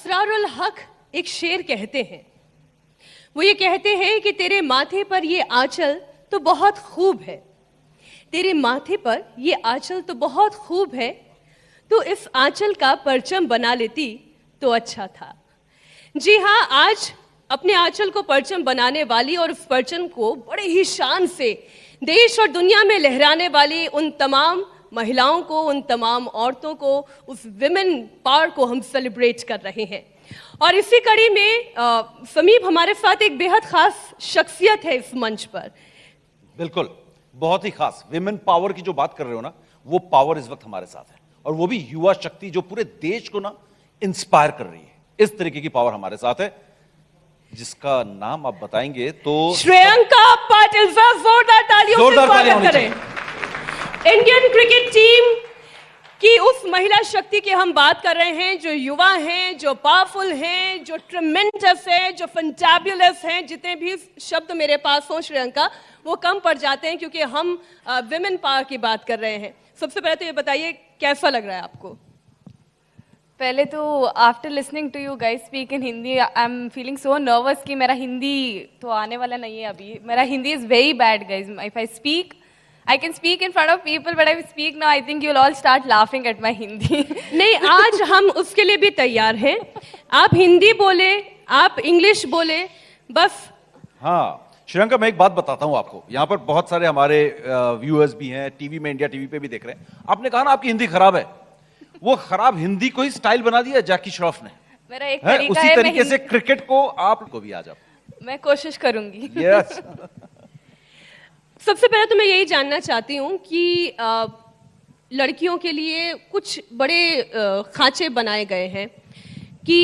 असरारुल हक एक शेर कहते हैं। वो ये कहते हैं कि तेरे माथे पर ये आंचल तो बहुत खूब है, तेरे माथे पर ये आंचल तो बहुत खूब है, तो इस आंचल का परचम बना लेती तो अच्छा था। जी हाँ, आज अपने आंचल को परचम बनाने वाली और उस परचम को बड़े ही शान से देश और दुनिया में लहराने वाली उन तमाम महिलाओं को, उन तमाम औरतों को, उस विमेन पावर को हम सेलिब्रेट कर रहे हैं। और इसी कड़ी में समीप हमारे साथ एक बेहद खास शख्सियत है इस मंच पर। बिल्कुल, बहुत ही खास विमेन पावर की जो बात कर रहे हो ना, वो पावर इस वक्त हमारे साथ है, और वो भी युवा शक्ति जो पूरे देश को ना इंस्पायर कर रही है। इस तरीके की पावर हमारे साथ है, जिसका नाम आप बताएंगे तो श्रेयंका पाटिल। जोरदार तालियों से स्वागत करें। इंडियन क्रिकेट टीम की उस महिला शक्ति की हम बात कर रहे हैं, जो युवा हैं, जो पावरफुल हैं, जो ट्रेमेंडस है, जो फंटाबुलस हैं। जितने भी शब्द मेरे पास हो श्रेयंका, वो कम पड़ जाते हैं, क्योंकि हम विमेन पावर की बात कर रहे हैं। सबसे पहले तो ये बताइए, कैसा लग रहा है आपको? पहले तो after listening to you guys speak in Hindi, I am feeling so nervous कि मेरा हिंदी तो आने वाला नहीं है अभी। मेरा Hindi is very bad guys. If I speak, I can speak in front of people, but I speak now, I think you'll all start laughing at my Hindi. नहीं, आज हम उसके लिए भी तैयार हैं। आप हिंदी बोले, आप इंग्लिश बोले, बस। हाँ श्रीलंका, मैं एक बात बताता हूं आपको। यहाँ पर बहुत सारे हमारे व्यूअर्स भी हैं, टीवी में, इंडिया टीवी पे भी देख रहे हैं। आपने कहा ना आपकी हिंदी खराब है, वो खराब हिंदी को ही स्टाइल बना दिया जैकी श्रॉफ ने। मेरा एक तरीका उसी है, तरीके से क्रिकेट को आपको भी आज मैं कोशिश करूंगी। यस। सबसे पहले तो मैं यही जानना चाहती हूँ कि लड़कियों के लिए कुछ बड़े खांचे बनाए गए हैं कि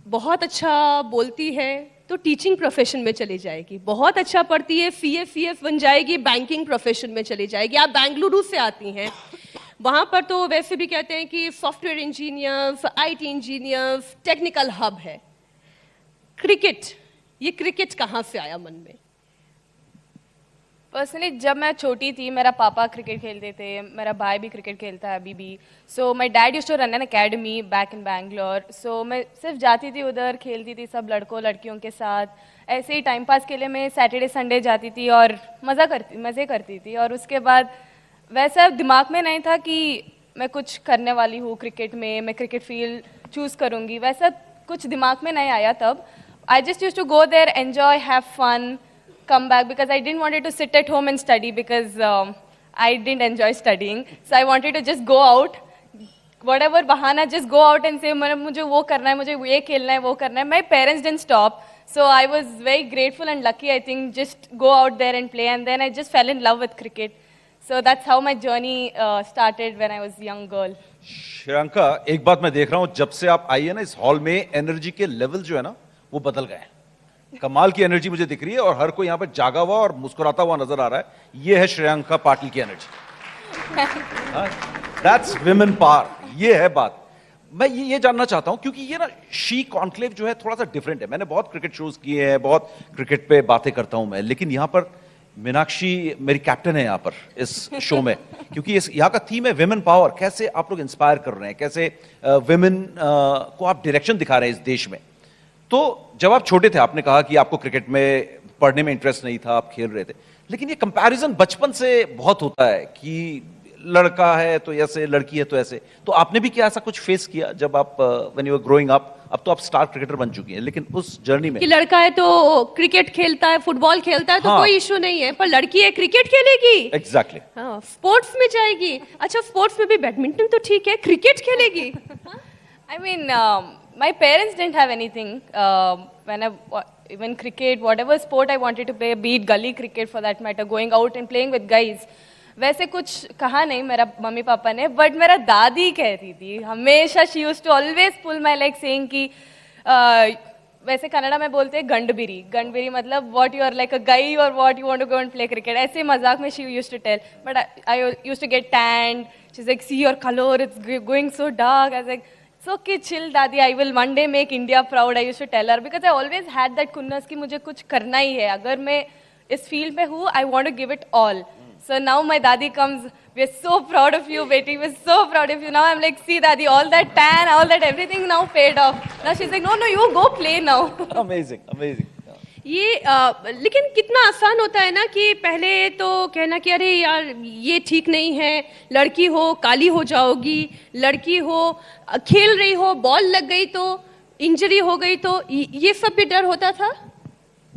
बहुत अच्छा बोलती है तो टीचिंग प्रोफेशन में चली जाएगी, बहुत अच्छा पढ़ती है सीएस बन जाएगी, बैंकिंग प्रोफेशन में चली जाएगी। आप बेंगलुरु से आती हैं, वहाँ पर तो वैसे भी कहते हैं कि software engineers, IT engineers, technical hub है। क्रिकेट, ये क्रिकेट कहाँ से आया मन में? पर्सनली जब मैं छोटी थी, मेरा पापा क्रिकेट खेलते थे, मेरा भाई भी क्रिकेट खेलता है अभी भी। So my dad used to run an academy back in Bangalore. So मैं सिर्फ जाती थी उधर, खेलती थी सब लड़कों लड़कियों के साथ। ऐसे ही टाइम पास के लिए मैं सैटरडे संडे जाती थी और मज़े करती थी। और उसके बाद वैसा दिमाग में नहीं था कि मैं कुछ करने वाली हूँ क्रिकेट में, मैं क्रिकेट फील्ड चूज़ करूँगी, वैसा कुछ दिमाग में नहीं आया तब। I just used to go there, enjoy, have fun, come back, because I didn't want to sit at home and study, because I didn't enjoy studying. So I wanted to just go out, whatever bahana, just go out and say मुझे वो करना है, मुझे ये खेलना है, वो करना है। My parents didn't stop, so I was very grateful and lucky, I think, just go out there and play, and then I just fell in love with cricket. So that's how my journey started when I was a young girl. Sri Lanka, एक बात मैं देख रहा हूं, जब से आप आई है ना इस हॉल में, एनर्जी के लेवल जो है ना वो बदल गए हैं। कमाल की एनर्जी मुझे दिख रही है, और हर कोई यहाँ पर जागा हुआ और मुस्कुराता हुआ नजर आ रहा है। ये है श्रेयंका पाटिल की एनर्जी। दैट्स विमेन पावर, ये है बात। मैं ये जानना चाहता हूं, क्योंकि ये ना शी कॉन्क्लेव जो है थोड़ा सा डिफरेंट है। मैंने बहुत क्रिकेट शोज किए हैं, बहुत क्रिकेट पे बातें करता हूं मैं, लेकिन यहाँ पर मीनाक्षी मेरी कैप्टन है यहाँ पर इस शो में, क्योंकि इस यहाँ का थीम है विमेन पावर। कैसे आप लोग इंस्पायर कर रहे हैं, कैसे विमेन को आप डायरेक्शन दिखा रहे हैं इस देश में। तो जब आप छोटे थे, आपने कहा कि आपको क्रिकेट में पढ़ने में इंटरेस्ट नहीं था, आप खेल रहे थे, लेकिन ये कंपैरिजन बचपन से बहुत होता है कि लड़का है तो ऐसे, लड़की है तो ऐसे। तो आपने भी क्या ऐसा कुछ फेस किया जब आप when you were growing up? अब तो आप स्टार क्रिकेटर बन चुकी हैं, लेकिन उस जर्नी में कि लड़का है तो क्रिकेट खेलता है, फुटबॉल खेलता है तो कोई इशू नहीं है, पर लड़की है क्रिकेट खेलेगी। एग्जैक्टली। हाँ, स्पोर्ट्स में जाएगी। अच्छा, स्पोर्ट्स में भी बैडमिंटन तो ठीक है, क्रिकेट खेलेगी। I mean, my parents didn't have anything. When cricket, whatever sport I wanted to play, be it gully cricket for that matter, going out and playing with guys, वैसे कुछ कहा नहीं मेरा मम्मी पापा ने, but मेरा दादी कहती थी हमेशा, she used to always pull my leg saying कि वैसे कन्नड़ा में बोलते हैं गंडबिरी। गंडबिरी मतलब what you are like a guy or what you want to go and play cricket, ऐसे मजाक में she used to tell. But I used to get tanned. She's like, see your color, it's going so dark. I was like, it's okay, chill दादी, I will one day make India proud. I used to tell her, because I always had that खुन्नस कि मुझे कुछ करना ही है, अगर मैं इस field में हूँ, I want to give it all. So now my dadi comes, we're so proud of you, Betty, we're so proud of you. Now I'm like, see dadi, all that tan, all that everything now paid off. Now she's like, no, you go play now. Amazing amazing ये लेकिन कितना आसान होता है ना कि पहले तो कहना कि अरे यार ये ठीक नहीं है, लड़की हो काली हो जाओगी, लड़की हो खेल रही हो बॉल लग गई तो इंजरी हो गई तो ये सब भी डर होता था।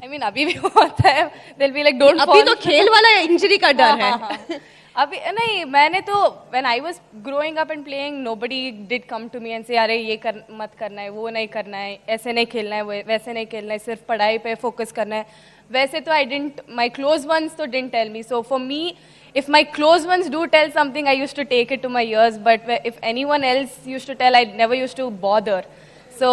I mean, अभी भी होता है, they'll be like, don't अभी fall. तो खेल वाला इंजरी का डर है। अभी नहीं, मैंने तो when I was growing up and playing, nobody did come to me and say अरे ये कर मत करना है, वो नहीं करना है, ऐसे नहीं खेलना है, वैसे नहीं खेलना है, सिर्फ पढ़ाई पे फोकस करना है। वैसे तो I didn't, my close ones तो didn't tell me. So for me, if my close ones do tell something, I used to take it to my ears. But if anyone else used to tell, I never used to bother. So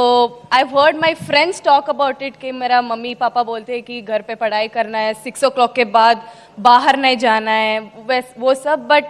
I've heard my friends talk about it कि मेरा mummy papa बोलते हैं कि घर पे पढ़ाई करना है, 6 o'clock के बाद बाहर नहीं जाना है, वो सब. But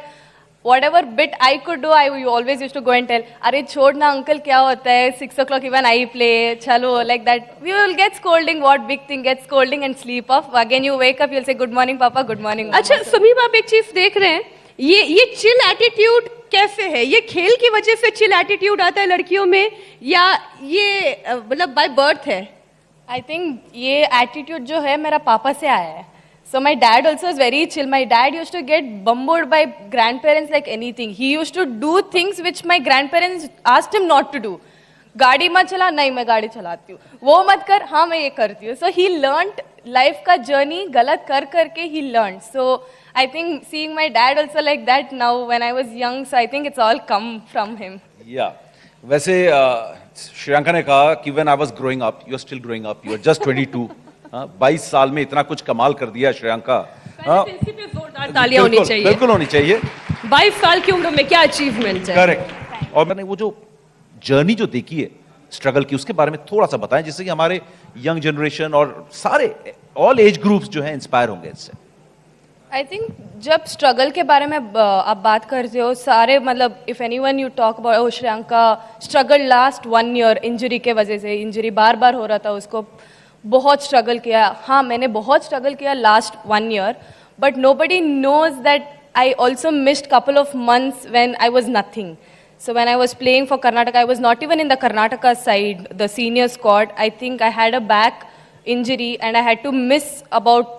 whatever bit I could do, I always used to go and tell, अरे छोड़ ना अंकल क्या होता है, 6 o'clock even I play, चलो, like that. We will get scolding, what big thing, get scolding and sleep off. Again you wake up, you'll say good morning papa, good morning mama. अच्छा समीप, आप एक चीज देख रहे हैं, ये चिल एटीट्यूड कैसे है? ये खेल की वजह से चिल एटीट्यूड आता है लड़कियों में या ये मतलब बाय बर्थ है? I think ये एटीट्यूड जो है मेरा पापा से आया है. So my dad also is very chill. My dad used to get bumbled by grandparents like anything. He used to do things which my grandparents asked him not to do. गाड़ी मत चला, नहीं मैं गाड़ी चलाती हूँ. वो मत कर, हाँ मैं ये करती हूँ. So he learned life का journey गलत कर करके he learned. So I think seeing my dad also like that now when I was young, so I think it's all come from him. या वैसे श्रेयांका ने कहा कि when I was growing up, you are still growing up, you are just 22. 22 साल में इतना कुछ कमाल कर दिया श्रेयांका. इसी पे जोरदार तालियां होनी चाहिए. बिल्कुल होनी चाहिए. 22 साल की उम्र में क्या अचीवमेंट है. करेक्ट. और मैंने वो जो जर्नी जो देखी है स्ट्रगल की, उसके बारे में थोड़ा सा बताएं जिससे कि हमारे यंग जनरेशन और सारे ऑल एज ग्रुप्स जो हैं इंस्पायर होंगे इससे. आई थिंक जब स्ट्रगल के बारे में आप बात करते हो, सारे मतलब if anyone you talk about, oh Shreyanka struggle last 1 year injury के वजह से, इंजरी बार बार हो रहा था उसको, बहुत स्ट्रगल किया. हाँ मैंने बहुत स्ट्रगल किया last 1 year, but nobody knows that I also missed couple of months when I was nothing. So when I was playing for Karnataka, I was not even in the Karnataka side, the senior squad. I think I had a back injury and I had to miss about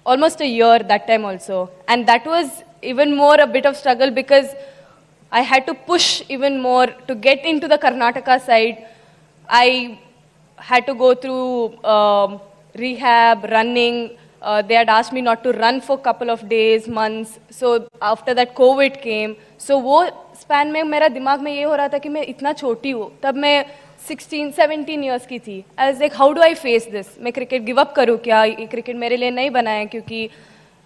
almost a year that time also. And that was even more a bit of struggle because I had to push even more to get into the Karnataka side. I had to go through rehab, running. They had asked me not to run for a couple of days, months. So after that COVID came. So वो span में मेरा दिमाग में ये हो रहा था कि मैं इतना छोटी हूँ. तब मैं 16-17 years की थी. I was like how do I face this, मैं क्रिकेट गिव अप करूँ क्या, ये क्रिकेट मेरे लिए नहीं बना है, क्योंकि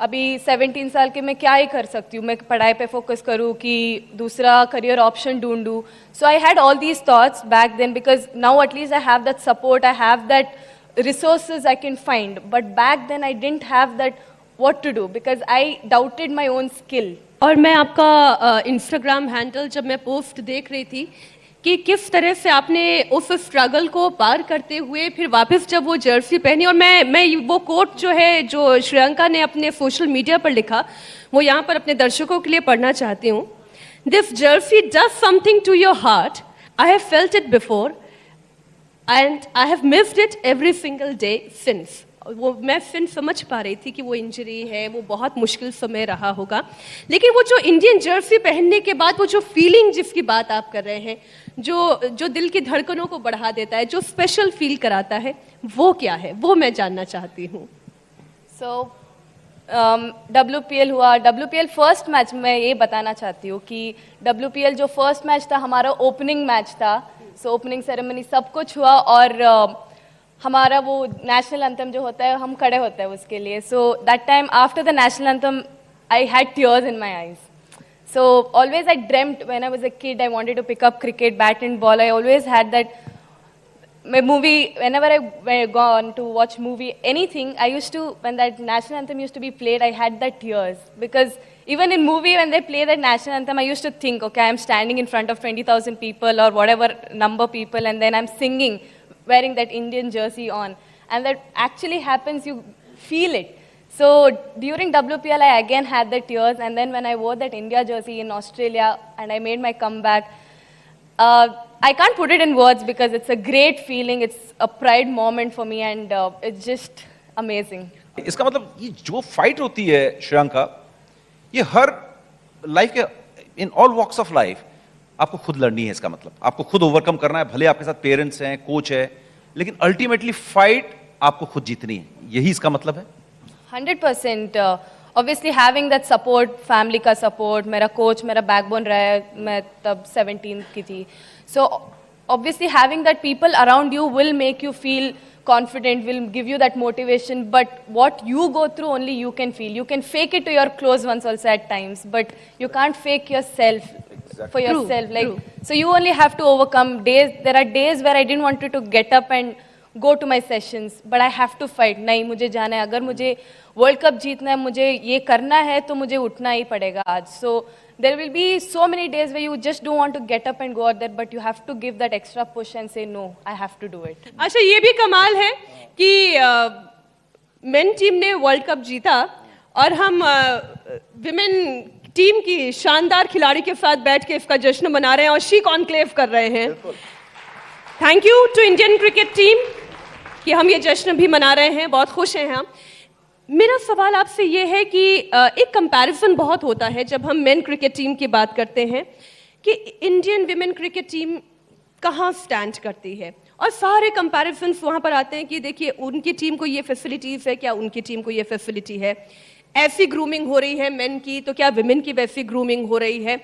अभी 17 साल के मैं क्या ही कर सकती हूँ, मैं पढ़ाई पे फोकस करूँ कि दूसरा करियर ऑप्शन ढूंढूँ. So I had all these thoughts back then because now at least I have that support, I have that resources I can find, but back then I didn't have that what to do because I doubted my own skill. और मैं आपका Instagram handle जब मैं post देख रही थी कि किस तरह से आपने उस स्ट्रगल को पार करते हुए फिर वापस जब वो जर्सी पहनी, और मैं वो कोट जो है जो श्रेयांका ने अपने सोशल मीडिया पर लिखा वो यहाँ पर अपने दर्शकों के लिए पढ़ना चाहती हूँ. This jersey does something to your heart, I have felt it before and I have missed it every single day since. वो मैं फिर समझ पा रही थी कि वो इंजरी है, वो बहुत मुश्किल समय रहा होगा, लेकिन वो जो इंडियन जर्सी पहनने के बाद वो जो फीलिंग जिसकी बात आप कर रहे हैं, जो दिल की धड़कनों को बढ़ा देता है, जो स्पेशल फील कराता है, वो क्या है, वो मैं जानना चाहती हूँ. So WPL हुआ, WPL फर्स्ट मैच मैं ये बताना चाहती हूँ कि WPL जो फर्स्ट मैच था हमारा ओपनिंग मैच था. सो ओपनिंग सेरेमनी सब कुछ हुआ और हमारा वो नेशनल एंथम जो होता है हम खड़े होते हैं उसके लिए. So that time after the national anthem I had tears in my eyes. So always I dreamed when I was a kid I wanted to pick up cricket, bat and ball. I always had that movie, whenever I gone to watch movie, anything, I used to, when that national anthem used to be played, I had that tears. Because even in movie, when they play that national anthem, I used to think, okay, I'm standing in front of 20,000 people or whatever number people, and then I'm singing, wearing that Indian jersey on. And that actually happens, you feel it. So during WPL, I again had the tears, and then when I wore that India jersey in Australia and I made my comeback, I can't put it in words because it's a great feeling. It's a pride moment for me, and it's just amazing. इसका मतलब ये जो fight होती है श्रेयांका, ये हर life के in all walks of life आपको खुद लड़नी है। इसका मतलब आपको खुद ओवरकम करना है, भले आपके साथ पेरेंट्स हैं, कोच है, लेकिन अल्टीमेटली फाइट आपको खुद जीतनी है। यही इसका मतलब है। 100%. Obviously having that support, family का support, मेरा coach मेरा backbone रहा है, मैं तब 17 की थी. So obviously having that people around you will make you feel confident, will give you that motivation, but what you go through only you can feel. You can fake it to your close ones also at times, but you can't fake yourself for yourself. True. So you only have to overcome days. There are days where I didn't want to get up and go to my sessions, but I have to fight. नहीं, मुझे जाना है, अगर मुझे world cup जीतना है, मुझे ये करना है, तो मुझे उठना ही पड़ेगा आज. So there will be so many days where you just don't want to get up and go out there, but you have to give that extra push and say no, I have to do it. अच्छा, ये भी कमाल है कि main team ने world cup जीता और हम विमेन टीम की शानदार खिलाड़ी के साथ बैठ के इसका जश्न मना रहे हैं और शी कॉन्क्लेव कर रहे हैं. Thank you to Indian cricket team कि हम ये जश्न भी मना रहे हैं, बहुत खुश हैं हम. मेरा सवाल आपसे ये है कि एक कंपैरिजन बहुत होता है जब हम मेन क्रिकेट टीम की बात करते हैं कि इंडियन विमेन क्रिकेट टीम कहाँ स्टैंड करती है, और सारे कंपैरिजन्स वहाँ पर आते हैं कि देखिए उनकी टीम को ये फैसिलिटीज़ है, क्या उनकी टीम को ये फैसिलिटी है, ऐसी ग्रूमिंग हो रही है मेन की तो क्या विमेन की वैसी ग्रूमिंग हो रही है,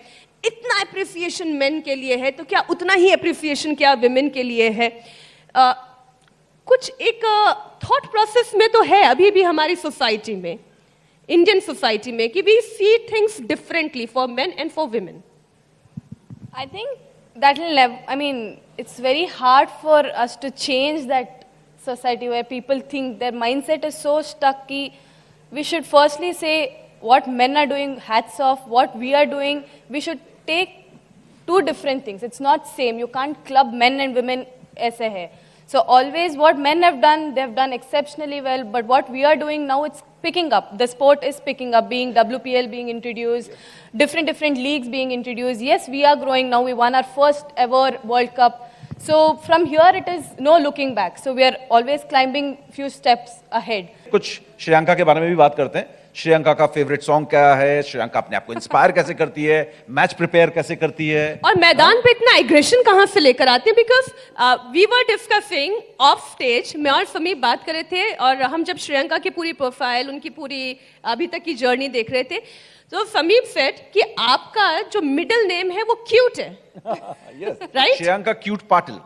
इतना अप्रिसिएशन मेन के लिए है तो क्या उतना ही अप्रिसिएशन क्या विमेन के लिए है. कुछ एक थॉट प्रोसेस में तो है अभी भी हमारी सोसाइटी में, इंडियन सोसाइटी में, कि we see things differently for men and for women. I think that will never, I mean, it's very hard for us to change that society where people think their mindset is so stuck ki we should firstly say what men are doing, hats off, what we are doing, we should take two different things. It's not same. You can't club men and women aise hai. So always what men have done, they've done exceptionally well, but what we are doing now, it's picking up. The sport is picking up, being WPL being introduced, different leagues being introduced. Yes, we are growing now. We won our first ever World Cup. So from here it is no looking back. So we are always climbing few steps ahead. कुछ श्रेयांका के बारे में भी बात करते हैं. श्रेयांका का favourite song क्या है, श्रेयांका अपने आप को इंस्पायर कैसे करती है, मैच प्रिपेयर कैसे करती है, और मैदान पे इतना एग्रेशन कहाँ से लेकर आते हैं. Because we were discussing off stage, मैं और समीप बात कर रहे थे और हम जब श्रेयांका की पूरी प्रोफाइल, उनकी पूरी अभी तक की जर्नी देख रहे थे तो समीप सेड कि आपका जो मिडिल नेम है वो क्यूट है. राइट? श्रेयांका क्यूट पाटिल.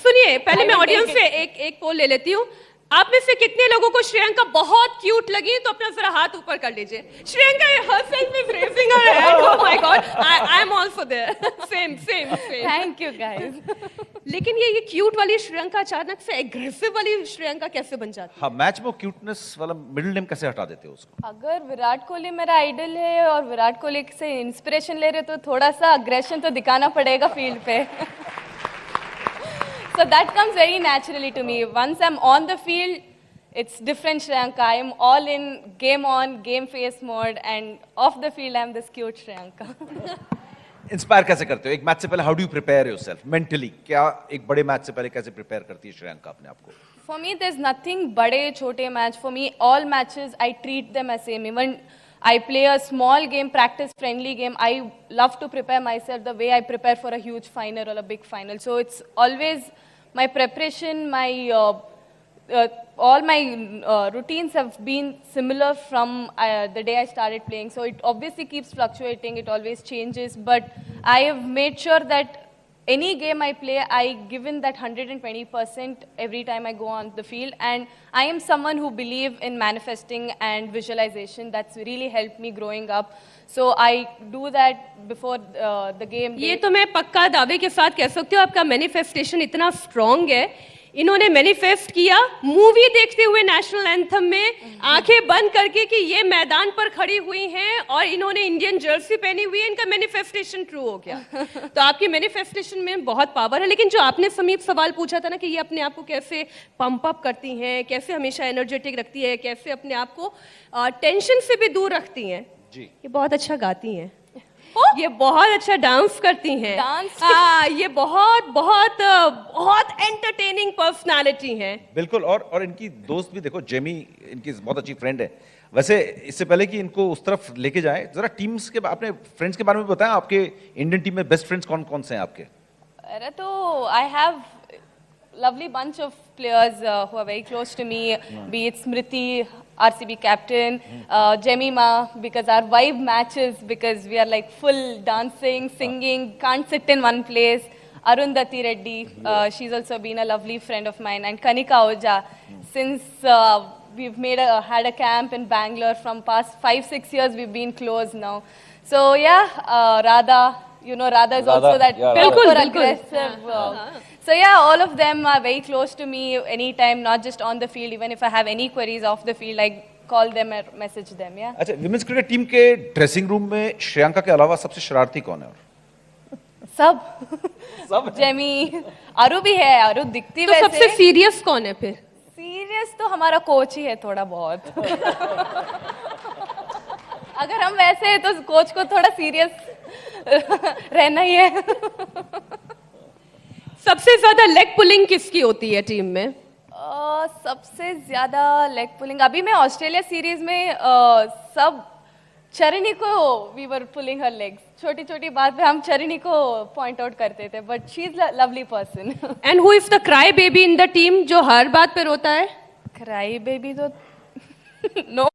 सुनिए, पहले मैं ऑडियंस से एक पोल ले लेती हूँ. आप में से कितने लोगों को श्रेयांका बहुत क्यूट लगी, तो अपना जरा हाथ ऊपर कर लीजिए. Shreyanka herself is raising her hand. Oh my God, I am also there. Same. Thank you guys. लेकिन ये क्यूट वाली श्रेयांका अचानक से एग्रेसिव वाली श्रेयांका कैसे बन जाती है? हाँ, मैच में क्यूटनेस वाला मिडिल नेम कैसे हटा देते हो उसको? अगर विराट कोहली मेरा आइडल है और विराट कोहली से इंस्पिरेशन ले रहे तो थोड़ा सा अग्रेशन तो दिखाना पड़ेगा फील्ड पे. So that comes very naturally to me. Once I'm on the field, it's different Shreyanka. I am all in, game on, game face mode, and off the field I'm this cute Shreyanka. Inspire कैसे करते हो? एक match से पहले how do you prepare yourself mentally? क्या एक बड़े match से पहले कैसे प्रिपेयर करती है श्रेयांका अपने आप को? For me, there's nothing बड़े छोटे match. For me, all matches I treat them as same. Even I play a small game, practice friendly game. I love to prepare myself the way I prepare for a huge final or a big final. So it's always my preparation, my all my routines have been similar from the day I started playing. So it obviously keeps fluctuating. It always changes. But I have made sure that any game I play, I give in that 120% every time I go on the field. And I am someone who believes in manifesting and visualization. That's really helped me growing up. So I do that before the game. ये तो मैं पक्का दावे के साथ कह सकती हूँ, आपका मैनिफेस्टेशन इतना स्ट्रॉन्ग है. इन्होंने मैनिफेस्ट किया मूवी देखते हुए नेशनल एंथम में आंखें बंद करके कि ये मैदान पर खड़ी हुई हैं और इन्होंने इंडियन जर्सी पहनी हुई है, इनका मैनिफेस्टेशन ट्रू हो गया। तो आपकी मैनिफेस्टेशन में बहुत पावर है। लेकिन जो आपने समीप सवाल पूछा था ना कि ये अपने आप को कैसे पंप अप करती हैं, कैसे हमेशा एनर्जेटिक रखती है, कैसे अपने आप को टेंशन से भी दूर रखती हैं, जी। ये बहुत अच्छा गाती हैं, ये बहुत अच्छा डांस करती हैं, डांस? ये बहुत बहुत बहुत एंटरटेनिंग पर्सनालिटी हैं। बिल्कुल। और इनकी दोस्त भी देखो, जेमी इनकी बहुत अच्छी फ्रेंड है। वैसे इससे पहले कि इनको उस तरफ लेके जाएं, जरा टीम्स के अपने फ्रेंड्स के बारे में बताएं। आपके इंडियन टीम में बेस्ट फ्रेंड्स कौन कौन से हैं आपके? अरे तो I have lovely bunch of players who are very close to me, be it Smriti, RCB captain, Jemima, because our vibe matches, because we are like full dancing, singing, can't sit in one place. Arundhati Reddy, she's also been a lovely friend of mine, and Kanika Oja, since we've had a camp in Bangalore from past 5-6 years, we've been close now. So yeah, Radha, you know, Radha is also that yeah, Bilkul, super bilkul. aggressive. So yeah, all of them are very close to me anytime, not just on the field. Even if I have any queries off the field, I call them or message them. Yeah. अच्छा, women's cricket team के dressing room में श्रेयांका के अलावा सबसे शरारती कौन है? सब जेमी, अरु भी है, अरु दिखती तो वैसे। सबसे सीरियस कौन है फिर? सीरियस तो हमारा कोच ही है थोड़ा बहुत। अगर हम वैसे हैं तो कोच को थोड़ा सीरियस रहना ही है। सबसे ज्यादा लेग पुलिंग किसकी होती है टीम में? सबसे ज्यादा लेग पुलिंग अभी मैं ऑस्ट्रेलिया सीरीज में सब चरनी को we were pulling her legs. छोटी छोटी बात पे हम चरनी को पॉइंट आउट करते थे, but she is lovely person. And who is the cry baby in the team, जो हर बात पे रोता है? क्राई बेबी तो नो